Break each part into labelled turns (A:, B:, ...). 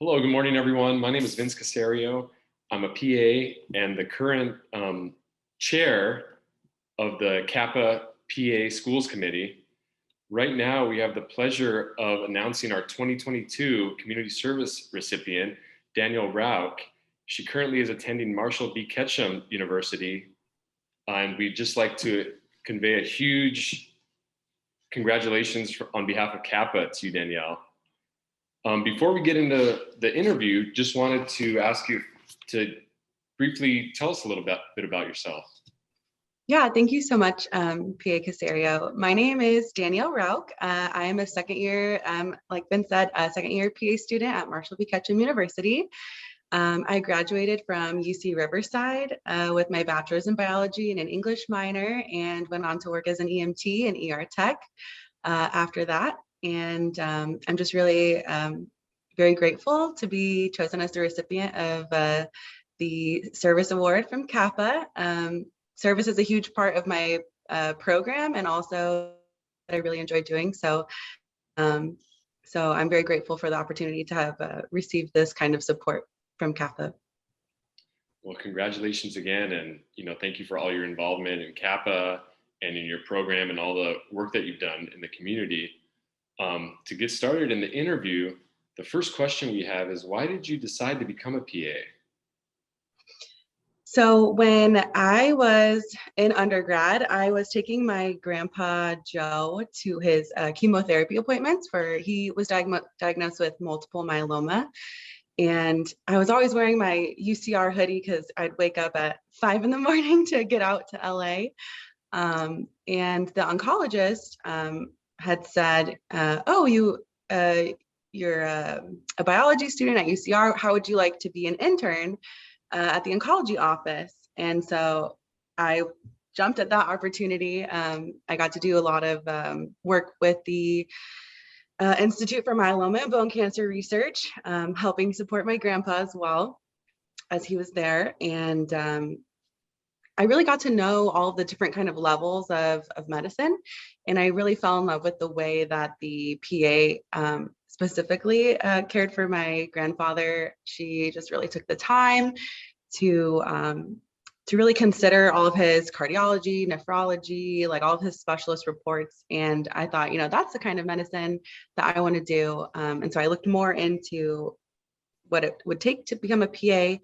A: Hello, good morning, everyone. My name is Vince Casario. I'm a PA and the current chair of the Kappa PA Schools Committee. Right now, we have the pleasure of announcing our 2022 Community Service recipient, Danielle Rauch. She currently is attending Marshall B. Ketchum University, and we'd just like to convey a huge congratulations on behalf of Kappa to you, Danielle. Before we get into the interview, just wanted to ask you to briefly tell us a little bit about yourself.
B: Yeah, thank you so much, PA Casario. My name is Danielle Rauch. I am a second year, like Ben said, a second year PA student at Marshall B. Ketchum University. I graduated from UC Riverside with my bachelor's in biology and an English minor, and went on to work as an EMT and ER tech after that. And I'm just really very grateful to be chosen as the recipient of the Service Award from Kappa. Service is a huge part of my program, and also that I really enjoy doing. So I'm very grateful for the opportunity to have received this kind of support from Kappa.
A: Well, congratulations again, and thank you for all your involvement in Kappa and in your program and all the work that you've done in the community. To get started in the interview, the first question we have is, why did you decide to become a PA?
B: So when I was in undergrad, I was taking my grandpa Joe to his chemotherapy appointments he was diagnosed with multiple myeloma. And I was always wearing my UCR hoodie because I'd wake up at 5 in the morning to get out to LA. And the oncologist had said, oh, you're a biology student at UCR. How would you like to be an intern at the oncology office? And so I jumped at that opportunity. I got to do a lot of work with the Institute for Myeloma and Bone Cancer Research, helping support my grandpa as well as he was there. And I really got to know all of the different kind of levels of medicine. And I really fell in love with the way that the PA specifically cared for my grandfather. She just really took the time to really consider all of his cardiology, nephrology, like all of his specialist reports. And I thought, that's the kind of medicine that I want to do. And so I looked more into what it would take to become a PA.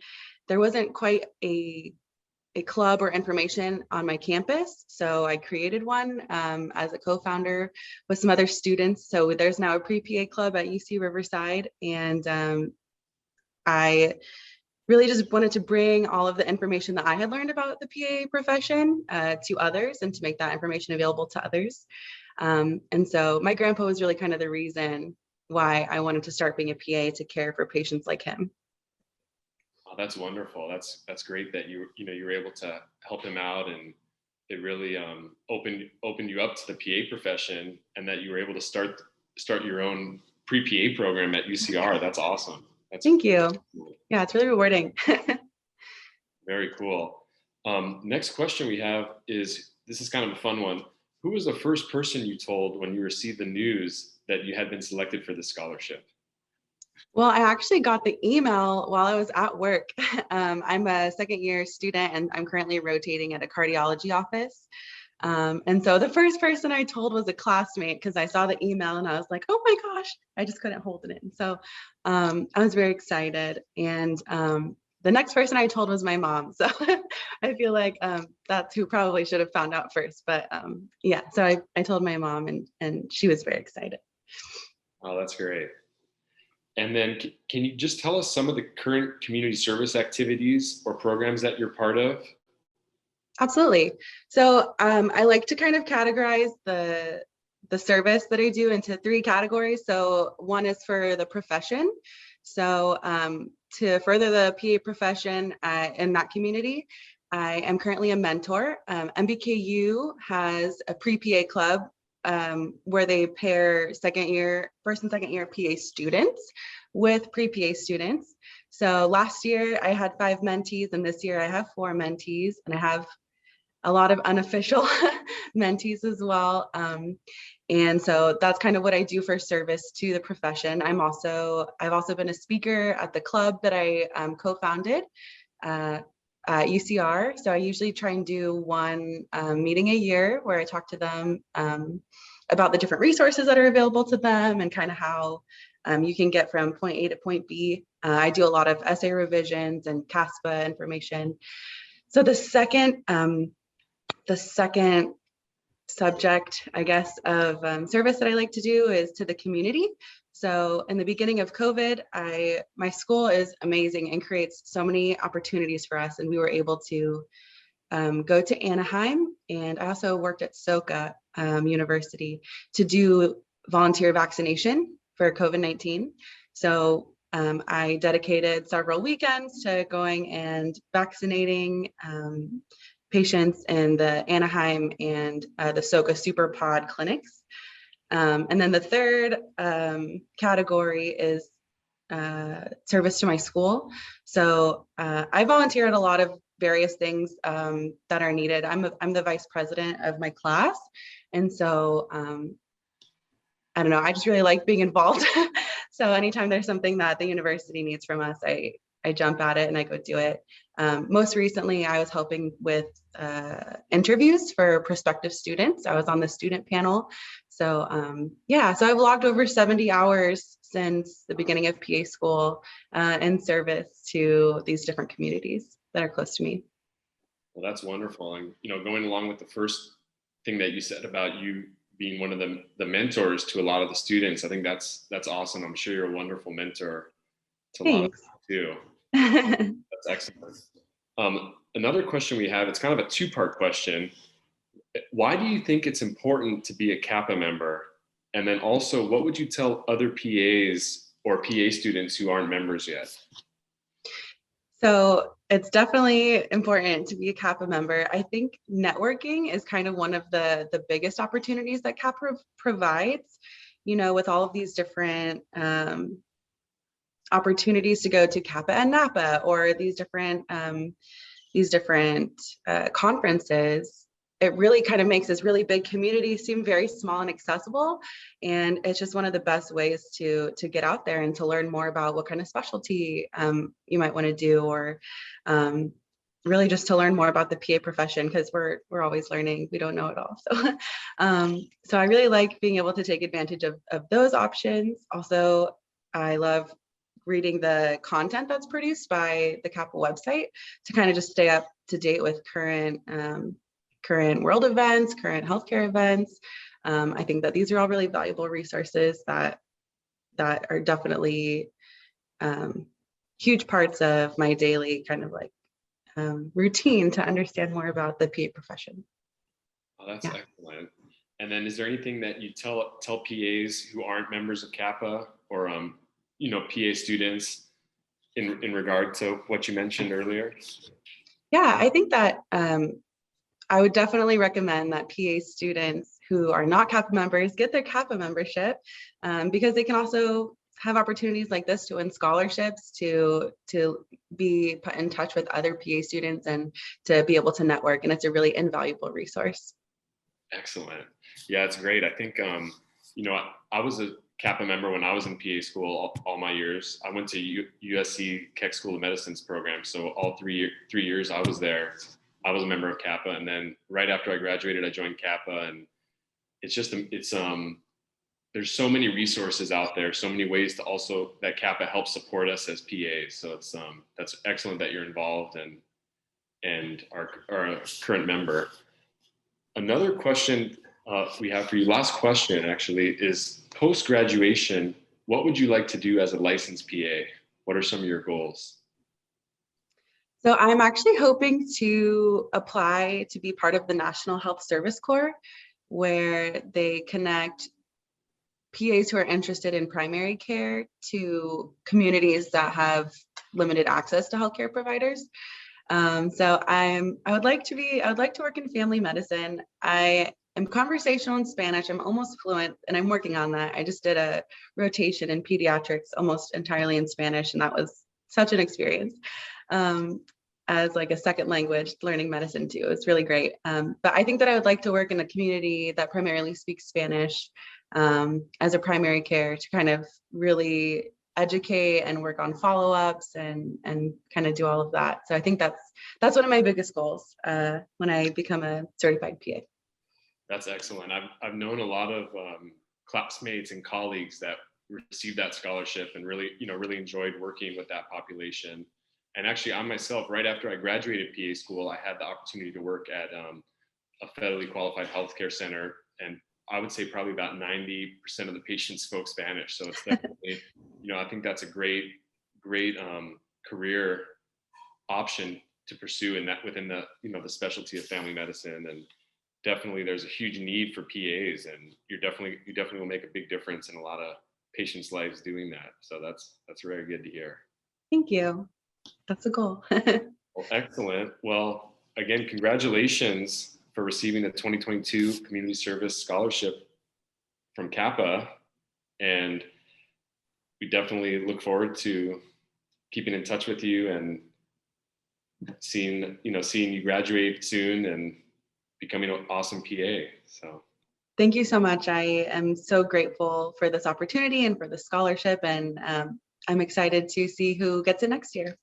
B: There wasn't quite a club or information on my campus. So I created one as a co-founder with some other students. So there's now a pre-PA club at UC Riverside. And I really just wanted to bring all of the information that I had learned about the PA profession to others, and to make that information available to others. And so my grandpa was really kind of the reason why I wanted to start being a PA, to care for patients like him.
A: Oh, that's wonderful. That's great that you were able to help him out, and it really opened you up to the PA profession, and that you were able to start your own pre-PA program at UCR. That's awesome.
B: Thank you. Yeah, it's really rewarding.
A: Very cool. Next question we have is, this is kind of a fun one. Who was the first person you told when you received the news that you had been selected for the scholarship?
B: Well, I actually got the email while I was at work. I'm a second year student, and I'm currently rotating at a cardiology office. And so the first person I told was a classmate, because I saw the email and I was like, oh my gosh, I just couldn't hold it in. So I was very excited. And the next person I told was my mom. So I feel like that's who probably should have found out first. But yeah, so I told my mom, and she was very excited.
A: Oh, that's great. And then can you just tell us some of the current community service activities or programs that you're part of?
B: Absolutely. So I like to kind of categorize the service that I do into 3 categories. So one is for the profession. So to further the PA profession in that community, I am currently a mentor. MBKU has a pre-PA club where they pair first and second year PA students with pre-PA students. So last year I had 5 mentees, and this year I have 4 mentees, and I have a lot of unofficial mentees as well. And so that's kind of what I do for service to the profession. I've also been a speaker at the club that I co-founded at UCR. So I usually try and do one meeting a year where I talk to them about the different resources that are available to them and kind of how you can get from point A to point B. I do a lot of essay revisions and CASPA information. So the second subject, I guess, of service that I like to do is to the community. So in the beginning of COVID, my school is amazing and creates so many opportunities for us. And we were able to go to Anaheim, and I also worked at SoCA University to do volunteer vaccination for COVID-19. So I dedicated several weekends to going and vaccinating patients in the Anaheim and the SoCA Super Pod clinics. And then the third category is service to my school. So I volunteer at a lot of various things that are needed. I'm the vice president of my class. And so I don't know, I just really like being involved. So anytime there's something that the university needs from us, I jump at it and I go do it. Most recently, I was helping with interviews for prospective students. I was on the student panel. So yeah, so I've logged over 70 hours since the beginning of PA school in service to these different communities that are close to me.
A: Well, that's wonderful. And, going along with the first thing that you said about you being one of the mentors to a lot of the students, I think that's awesome. I'm sure you're a wonderful mentor to a lot of them too. That's excellent. Another question we have, it's kind of a two-part question. Why do you think it's important to be a Kappa member? And then also, what would you tell other PAs or PA students who aren't members yet?
B: So it's definitely important to be a Kappa member. I think networking is kind of one of the biggest opportunities that Kappa provides, with all of these different opportunities to go to Kappa and Napa or these different conferences. It really kind of makes this really big community seem very small and accessible. And it's just one of the best ways to get out there and to learn more about what kind of specialty you might want to do, or really just to learn more about the PA profession, because we're always learning. We don't know it all. So I really like being able to take advantage of those options. Also, I love reading the content that's produced by the Kappa website to kind of just stay up to date with current world events, current healthcare events. I think that these are all really valuable resources that are definitely huge parts of my daily kind of like routine to understand more about the PA profession.
A: Oh, that's excellent. And then is there anything that you tell PAs who aren't members of Kappa or PA students in regard to what you mentioned earlier?
B: Yeah, I think that I would definitely recommend that PA students who are not Kappa members get their Kappa membership, because they can also have opportunities like this to win scholarships, to be put in touch with other PA students and to be able to network. And it's a really invaluable resource.
A: Excellent. Yeah, it's great. I think, I was a Kappa member when I was in PA school all my years. I went to USC Keck School of Medicine's program. So all 3 years I was there, I was a member of Kappa. And then right after I graduated, I joined Kappa. And there's so many resources out there, so many ways that Kappa helps support us as PAs. So that's excellent that you're involved and are a current member. Another question we have for you, last question actually, is post-graduation, what would you like to do as a licensed PA? What are some of your goals?
B: So I'm actually hoping to apply to be part of the National Health Service Corps, where they connect PAs who are interested in primary care to communities that have limited access to healthcare providers. So I would like to work in family medicine. I am conversational in Spanish. I'm almost fluent, and I'm working on that. I just did a rotation in pediatrics almost entirely in Spanish, and that was such an experience. as like a second language, learning medicine too. It's really great. But I think that I would like to work in a community that primarily speaks Spanish as a primary care to kind of really educate and work on follow-ups and kind of do all of that. So I think that's one of my biggest goals when I become a certified PA.
A: That's excellent. I've known a lot of classmates and colleagues that received that scholarship and really, really enjoyed working with that population. And actually, I myself, right after I graduated PA school, I had the opportunity to work at a federally qualified healthcare center, and I would say probably about 90% of the patients spoke Spanish. So it's definitely, I think that's a great career option to pursue in that within the, the specialty of family medicine. And definitely there's a huge need for PAs, and you definitely will make a big difference in a lot of patients' lives doing that. So that's very good to hear.
B: Thank you. That's a goal.
A: Well, excellent. Well, again, congratulations for receiving the 2022 Community Service Scholarship from Kappa. And we definitely look forward to keeping in touch with you and seeing you graduate soon and becoming an awesome PA. So
B: thank you so much. I am so grateful for this opportunity and for the scholarship, and I'm excited to see who gets it next year.